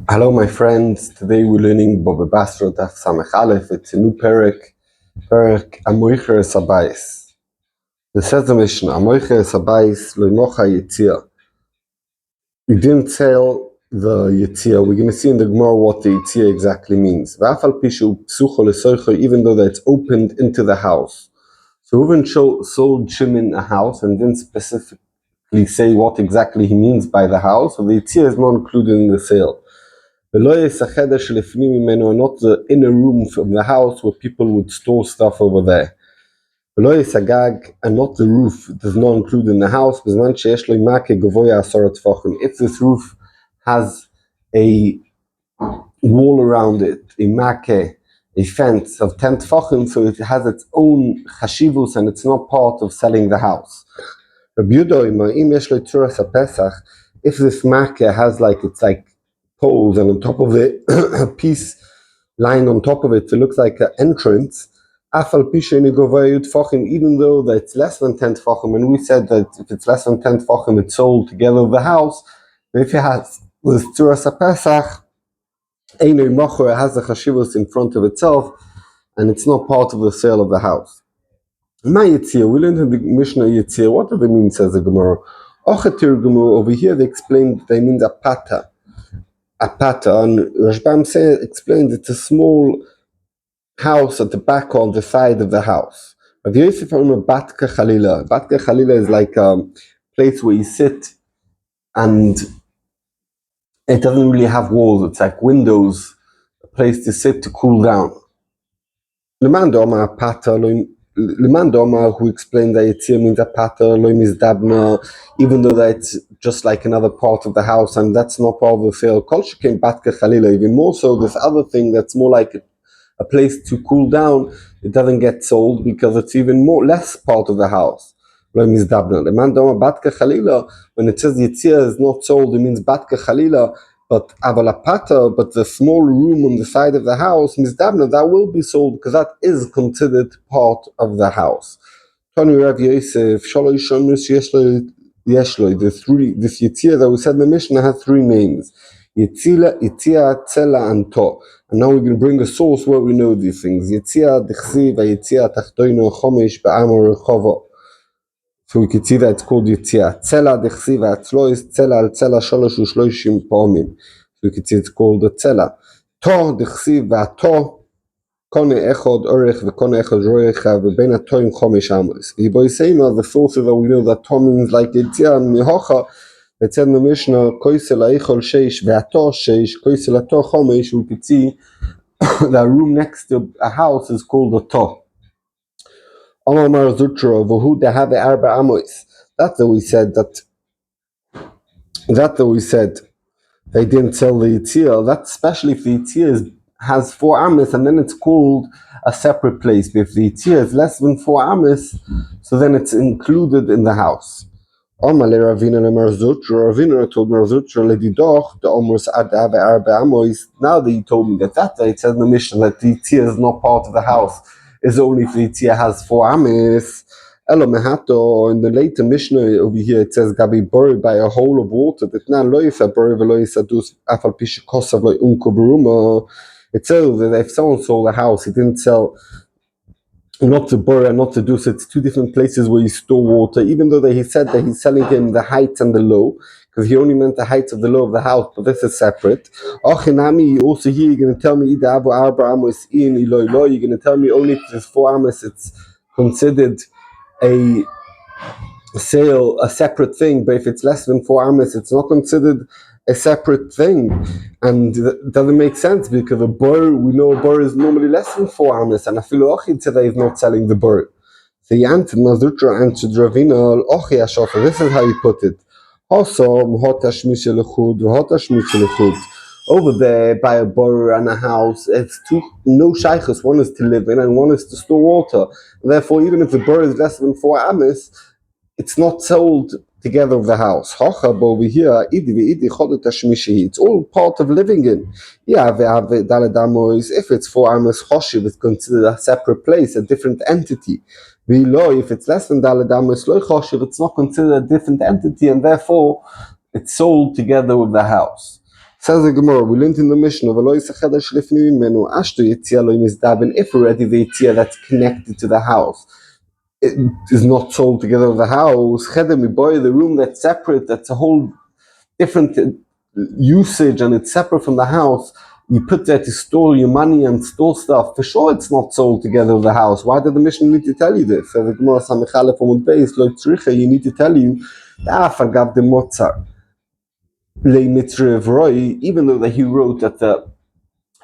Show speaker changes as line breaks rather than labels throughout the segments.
Hello, my friends. Today we're learning Baba Basra Daf Samech Aleph. It's a new Perek Amoicher Sabais. It says the Mishnah, Amoicher Sabais Loimocha Yitzia. We didn't tell the Yitzia. We're going to see in the Gemara what the Yitzia exactly means. V'afal pishu psucho lesoicho, even though that it's opened into the house. So Reuven sold Shimon a house and didn't specifically say what exactly he means by the house. So the Yitzia is not included in the sale. Not the inner room of the house where people would store stuff over there. And not the roof does not include in the house. If this roof has a wall around it, a fence of 10 tefachim, so it has its own chashivus and it's not part of selling the house. If this makkeh has it's like poles, and on top of it, a piece lying on top of it, it looks like an entrance. Even though that it's less than 10 tefachim, and we said that if it's less than 10 tefachim, it's sold together with the house. But if it has with Tzuras HaPesach, it has the chashivos in front of itself, and it's not part of the sale of the house. My Yitzir, we learned in the Mishnah Yitzir. What do they mean, says the Gemara? Over here they explained they mean a pata. A pata, and Rashbam explained it's a small house at the back or on the side of the house. Rav Yosef owned Batka Chalila. Batka Chalila is like a place where you sit and it doesn't really have walls, it's like windows, a place to sit to cool down. Leman Doma Pata, Leman Doma, who explained that Yitzir means a pata, loim is dabna, even though that's just like another part of the house and that's not part of the sale. Kol shekein batka chalila, even more so this other thing that's more like a place to cool down, it doesn't get sold because it's even less part of the house. Loim is dabna. Leman Doma batka chalila, when it says Yitzir is not sold, it means batka chalila. But avalapata, but the small room on the side of the house, mizdabna, that will be sold because that is considered part of the house. Tony Rav Yosef, Shalosh Shomus Yeshloi, this Yitzia that we said in the Mishnah has three names: Yitzia, Tzela, and To. And now we're going to bring a source where we know these things. Yitzia Dechsiv, Yitzia Tachtoino Chomesh Ba'amor Rechovo. So we can see that it's called Yitzia. Tzela dechsiva atzlois, tzela al tzela shalosh ushloishim pomim. So we can see it's called the tzela. To dechsiva to kone echod orech v'kone echod roecha v'bein atoim chomesh amos. V'hiboiseima, the sources that we know that to means like Yitzia mihocha. It said in the Mishnah, koisel aichol sheish ve'ato sheish, koisel ato chomesh. We could see that room next to a house is called a to. That's what we said they didn't sell the Yitzia. That's especially if the Yitzia has 4 amis and then it's called a separate place. But if the Yitzia is less than 4 amis, so then it's included in the house. Ravina told now that you told me that it says in the Mishnah that the Yitzia is not part of the house, is only if the Yitzia has 4 amis. Elo mehato, in the later Mishnah over here it says Gabi buried by a hole of water. That now lo yifa buried v'lo yisadus afal pisha kosav lo unko beruma. It says that if someone sold a house, he didn't sell not to bury and not to do so. It's 2 different places where you store water, even though he said that he's selling him the height and the low, because he only meant the height of the low of the house, but this is separate. Ochinami, also here you're going to tell me either Abu Arba Amos in Eloi Lo, you're going to tell me only if there's 4 Amos it's considered a sale, a separate thing, but if it's less than 4 Amos, it's not considered a separate thing. And that doesn't make sense because a bur, we know a bur is normally less than 4 Amos, and Afilu Ochi today is not selling the bur. So he answered, Mazutra answered Ravina, Ochi Ashofa, this is how you put it. Over there, by a bur and a house, it's no shaykhs. One is to live in and one is to store water. Therefore, even if the bur is less than 4 Amos, it's not sold together with the house. Over here, it's all part of living in. If it's 4 Amos choshev, it's considered a separate place, a different entity. If it's less than Daled Amos lo choshev, it's not considered a different entity, and therefore it's sold together with the house. Says the Gemara, we learned in the Mishnah, if already the Yitzia that's connected to the house, it is not sold together with the house, the room that's separate, that's a whole different usage and it's separate from the house, you put there to store your money and store stuff, for sure it's not sold together with the house. Why did the Mishnah need to tell you this? So the Gemara Samichalef on base, you need to tell you, even though that he wrote that the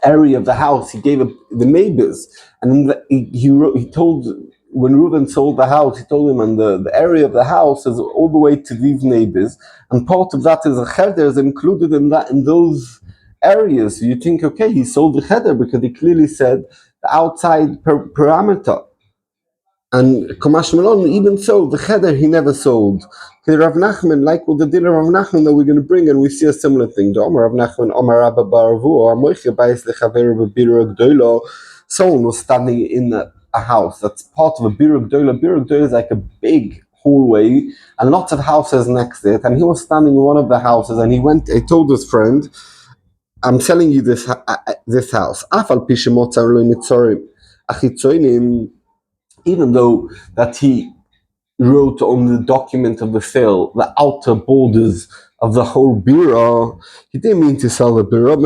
area of the house he gave the neighbors, and he told, when Reuben sold the house, he told him, and the area of the house is all the way to these neighbors, and part of that is a cheder is included in those areas. So you think, okay, he sold the cheder because he clearly said the outside parameter. And Kamash Malon, even so, the cheder he never sold. Rav Nachman, like with the din of Rav Nachman that we're going to bring, and we see a similar thing. Rav Nachman, Omar Rabba Baravu, or Moiche Bayis Lechaver B'Bira Gdoilo. Someone was standing in a house that's part of a Bira Gdoilo. Bira Gdoilo is like a big hallway, and lots of houses next to it. And he was standing in one of the houses, and he told his friend, I'm selling you this house. Afal Pishimot Zarlo Mitzorim. Achitzoinim, even though that he wrote on the document of the sale the outer borders of the whole bira, he didn't mean to sell the bira.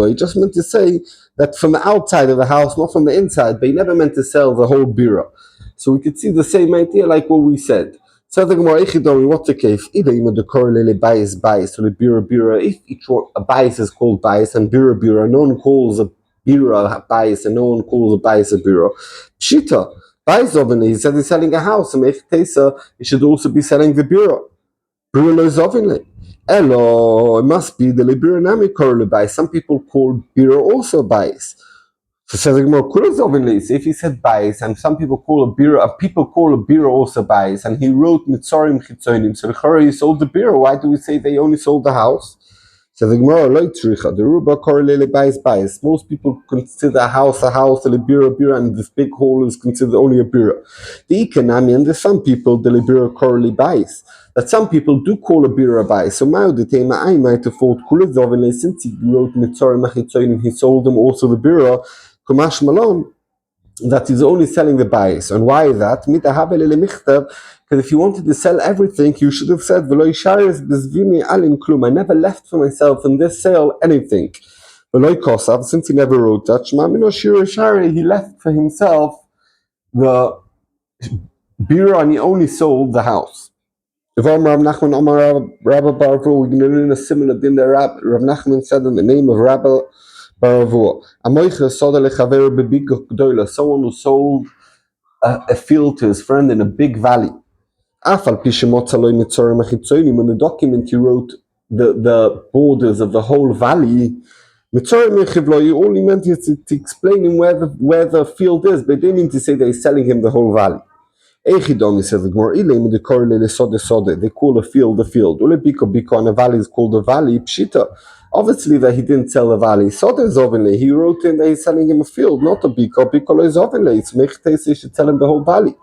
He just meant to say that from the outside of the house, not from the inside, but he never meant to sell the whole bira. So we could see the same idea like what we said. So the Gemara, what's the case? If each one, a bias is called bias and bira, no one calls a bira bias and no one calls a bias a bira. Pshita. He said he's selling a house, and if Tesa, he should also be selling the bira. Elo, it must be the bira nami korle bias. Some people call bira also bias. So says if he said bias, and some people call a bira also bias, and he wrote mitzorim chitzonim, so he sold the bira. Why do we say they only sold the house? So the Gemara, the Ruba korelele bias. Most people consider a house, the bira, and this big hall is considered only a bira. The Ikanami, and there's some people, the bira korele bias, that some people do call a bira bias. So Mao the Tema, I might have thought, since he wrote Mitzorim Achitzonim, he sold them also the bira, Kumash Malon, that he's only selling the bias. And why is that? Because if you wanted to sell everything, you should have said, I never left for myself in this sale anything. Since he never wrote that, he left for himself the bira and he only sold the house. If Rav Nachman, Rabba Baravu, we're going to learn a similar din that Rav Nachman said in the name of Rabba Baravu. Someone who sold a field to his friend in a big valley. In the document he wrote the borders of the whole valley, all he meant is to explain him where the field is, but they didn't mean to say that he's selling him the whole valley. Says the Gemara, they call a field a field. And a valley is called a valley, pshita. Obviously that he didn't sell the valley. He wrote in that he's selling him a field, not a biko. Biko is ovenly. It's mechtes, he should tell him the whole valley.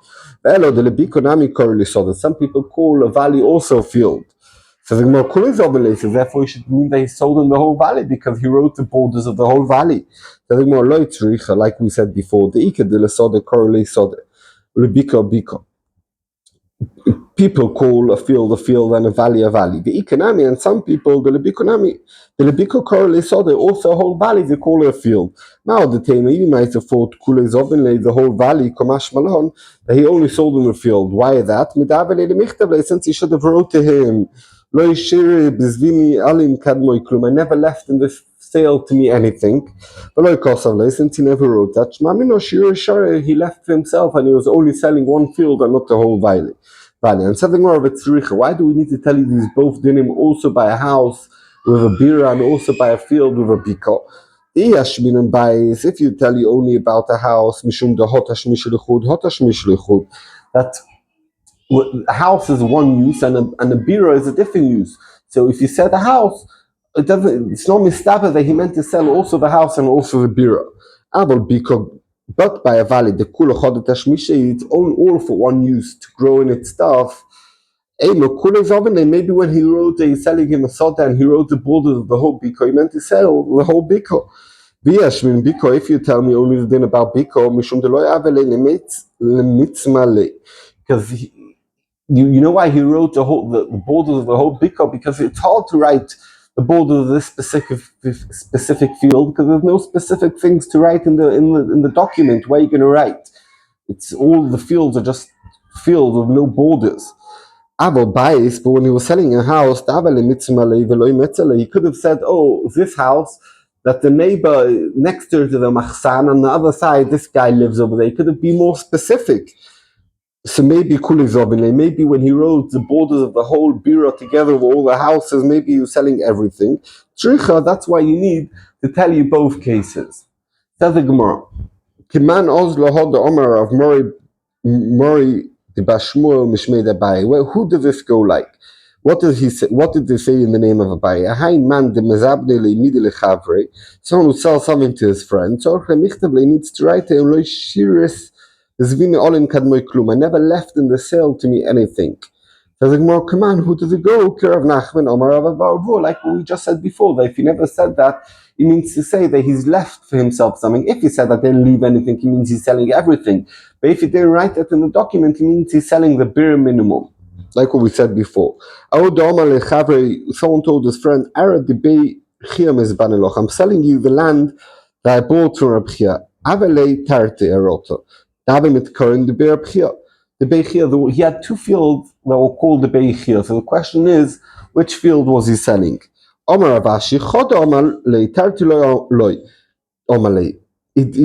Some people call a valley also a field. So the Gemara is ovenly, so therefore he should mean that he sold him the whole valley because he wrote the borders of the whole valley. So the Gemara, like we said before, the Ika de la Sode correlate Sode. Biko. People call a field and a valley. The economy, and some people the lebiko correlate so they also a whole valley they call it a field. Now the Tema, you might have thought the whole valley Kamash Malon that he only sold in the field. Why is that? Since he should have wrote to him, I never left in this sale to me anything. But since he never wrote that, he left for himself and he was only selling one field and not the whole valley. And something more of a tzricha. Why do we need to tell you these both dinim also by a house with a bira and also by a field with a biko? If you tell you only about a house, that a house is one use and a bira is a different use. So if you said a house, it's not mistaba that he meant to sell also the house and also the bira. But by a valley, the kula chodet hashmisha, it's all for one use to grow in its stuff. Maybe when he wrote he's selling him a soda and he wrote the borders of the whole biko, he meant to sell the whole biko. If you tell me only the thing about biko, because you know why he wrote the borders of the whole biko? Because it's hard to write the border of this specific field because there's no specific things to write in the document. Where are you going to write? It's all the fields are just fields with no borders. But when he was selling a house, he could have said, "Oh, this house that the neighbor next to the machsan on the other side, this guy lives over there." He could have been more specific. So maybe maybe when he wrote the borders of the whole bureau together with all the houses, maybe he was selling everything. That's why you need to tell you both cases. Says the Gemara. Kiman oz lohod the Omer of Mori the Bashmuel Mishmei Abaye. Well, who did this go like? What did he say? What did they say in the name of Abaye? A high man the mezabne leimidi lechavre, someone who sells something to his friend. So he needs to write a loy shiris. I never left in the sale to me anything. So the Gemara, come on, who does it go? Like we just said before, that if he never said that, it means to say that he's left for himself something. If he said that didn't leave anything, it means he's selling everything. But if he didn't write that in the document, it means he's selling the bare minimum. Like what we said before. Someone told his friend, I'm selling you the land that I bought from Reb Chia. He had two fields that were called the Beichia. So the question is, which field was he selling? He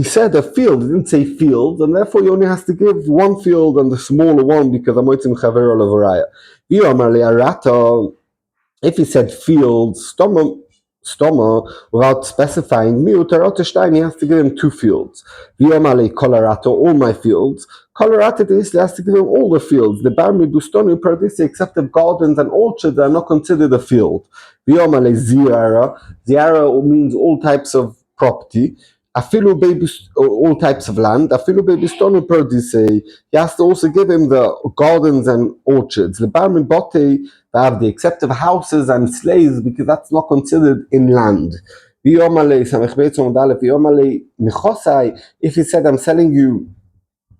said a field, he didn't say field, and therefore he only has to give one field and the smaller one because Amoitzim Chaver Olavaraya. If he said field, stoma, without specifying Miutarotestein, he has to give him two fields. Viomale Colorado, all my fields. Colorado he has to give him all the fields. The Barmi Bustonu Paradisi, except the gardens and orchards, are not considered a field. Viomale Ziara means all types of property. Afilu baby, all types of land. Afilu baby stonu perdise. He has to also give him the gardens and orchards. The barmin bote the except of houses and slaves because that's not considered in land. If he said, I'm selling you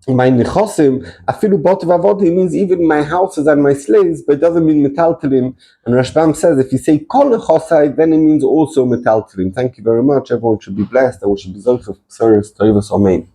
my nichosim, afilu bot vavodi means even my houses and my slaves, but it doesn't mean metaltelim. And Rashbam says if you say kol nechosai, then it means also metaltelim. Thank you very much. Everyone should be blessed and we should be zolf of Psoros Tovos Amen.